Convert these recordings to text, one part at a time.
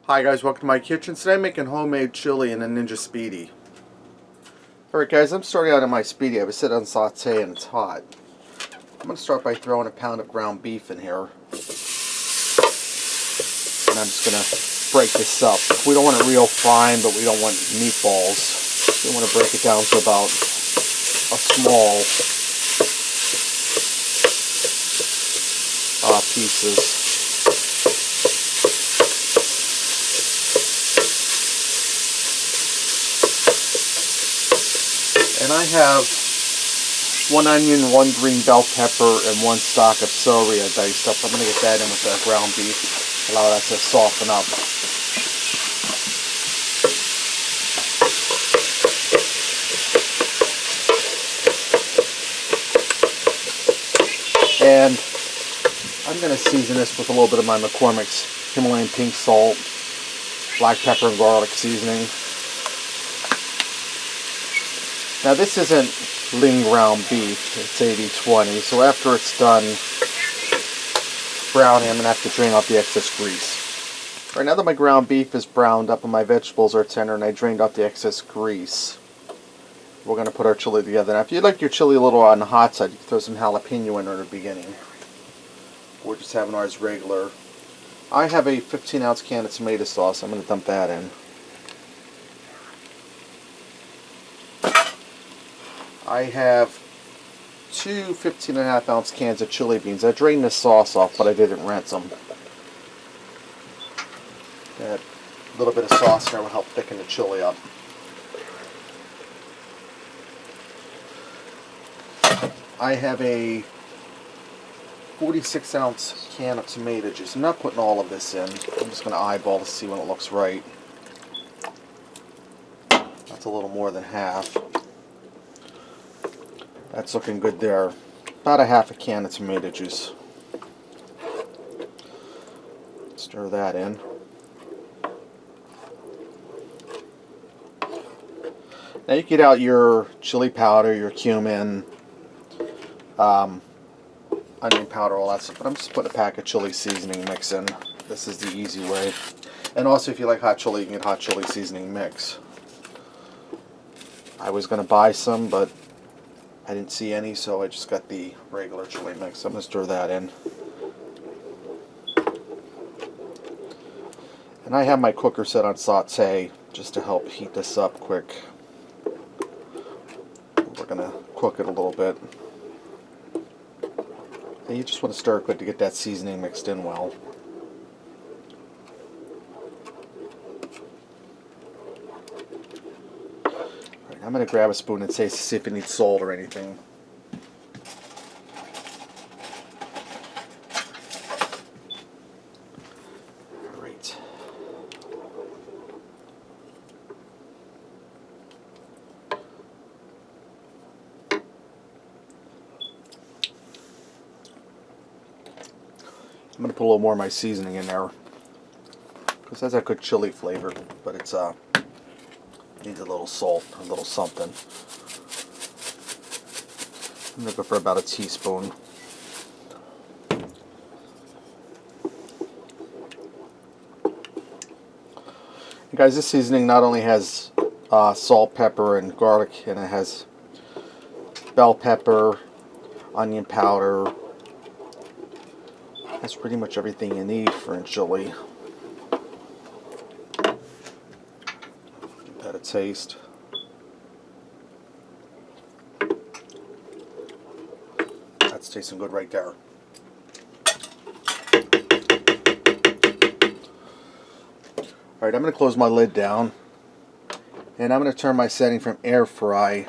Hi guys, welcome to my kitchen. Today I'm making homemade chili in a Ninja Speedi. Alright guys, I'm starting out in my Speedi. I have it set on saute and it's hot. I'm going to start by throwing a pound of ground beef in here. And I'm just going to break this up. We don't want it real fine, but we don't want meatballs. We want to break it down to about a small pieces. And I have 1 onion, 1 green bell pepper, and 1 stalk of celery I diced up. I'm going to get that in with the ground beef. Allow that to soften up. And I'm going to season this with a little bit of my McCormick's Himalayan pink salt, black pepper and garlic seasoning. Now this isn't lean ground beef, it's 80-20, so after it's done browning, I'm going to have to drain off the excess grease. Right now that my ground beef is browned up and my vegetables are tender and I drained off the excess grease, we're going to put our chili together. Now if you like your chili a little on the hot side, you can throw some jalapeno in at the beginning. We're just having ours regular. I have a 15-ounce can of tomato sauce, I'm going to dump that in. I have 2 15.5-ounce cans of chili beans. I drained the sauce off, but I didn't rinse them. A little bit of sauce there will help thicken the chili up. I have a 46-ounce can of tomato juice. I'm not putting all of this in. I'm just going to eyeball to see when it looks right. That's a little more than half. That's looking good there. About a half a can of tomato juice. Stir that in. Now you get out your chili powder, your cumin, onion powder, all that stuff. But I'm just putting a pack of chili seasoning mix in. This is the easy way. And also if you like hot chili, you can get hot chili seasoning mix. I was going to buy some, but I didn't see any, so I just got the regular chili mix. I'm going to stir that in. And I have my cooker set on saute just to help heat this up quick. We're going to cook it a little bit. And you just want to stir it quick to get that seasoning mixed in well. I'm going to grab a spoon and taste to see if it needs salt or anything. Great. I'm going to put a little more of my seasoning in there because it has a good chili flavor, but it's needs a little salt, a little something. I'm going to go for about a teaspoon. And guys, this seasoning not only has salt, pepper, and garlic, and it has bell pepper, onion powder. That's pretty much everything you need for a chili. Give that a taste. That's tasting good right there. Alright, I'm going to close my lid down and I'm going to turn my setting from air fry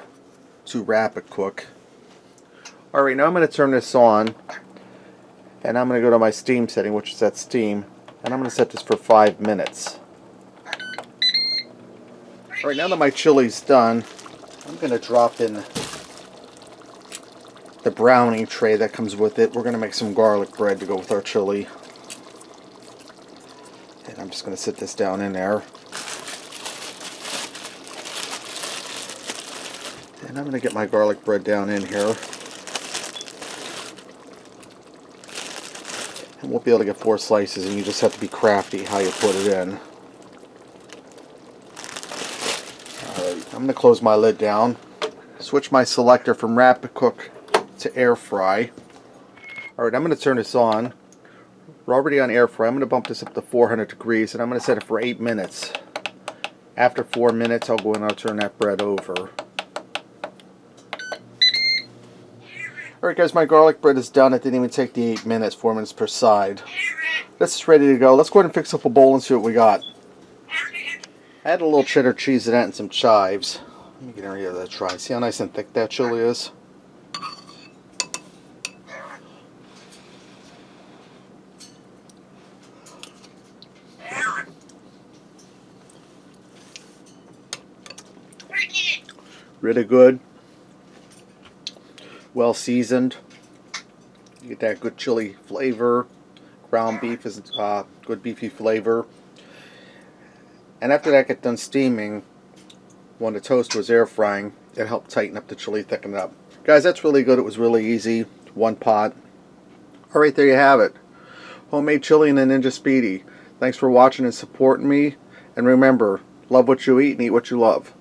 to rapid cook. Alright, now I'm going to turn this on and I'm going to go to my steam setting, which is at steam, and I'm going to set this for 5 minutes. Alright, now that my chili's done, I'm going to drop in the browning tray that comes with it. We're going to make some garlic bread to go with our chili. And I'm just going to sit this down in there. And I'm going to get my garlic bread down in here. And we'll be able to get 4 slices, and you just have to be crafty how you put it in. I'm going to close my lid down. Switch my selector from rapid cook to air fry. Alright, I'm going to turn this on. We're already on air fry. I'm going to bump this up to 400 degrees and I'm going to set it for 8 minutes. After 4 minutes, I'll go in and I'll turn that bread over. Alright guys, my garlic bread is done. It didn't even take the 8 minutes, 4 minutes per side. This is ready to go. Let's go ahead and fix up a bowl and see what we got. I had a little cheddar cheese in that and some chives. Let me get rid of that try. See how nice and thick that chili is? Really good. Well seasoned. You get that good chili flavor. Ground beef is good beefy flavor. And after that got done steaming, when the toast was air frying, it helped tighten up the chili, thicken it up. Guys, that's really good. It was really easy. One pot. Alright, there you have it. Homemade chili and a Ninja Speedi. Thanks for watching and supporting me. And remember, love what you eat and eat what you love.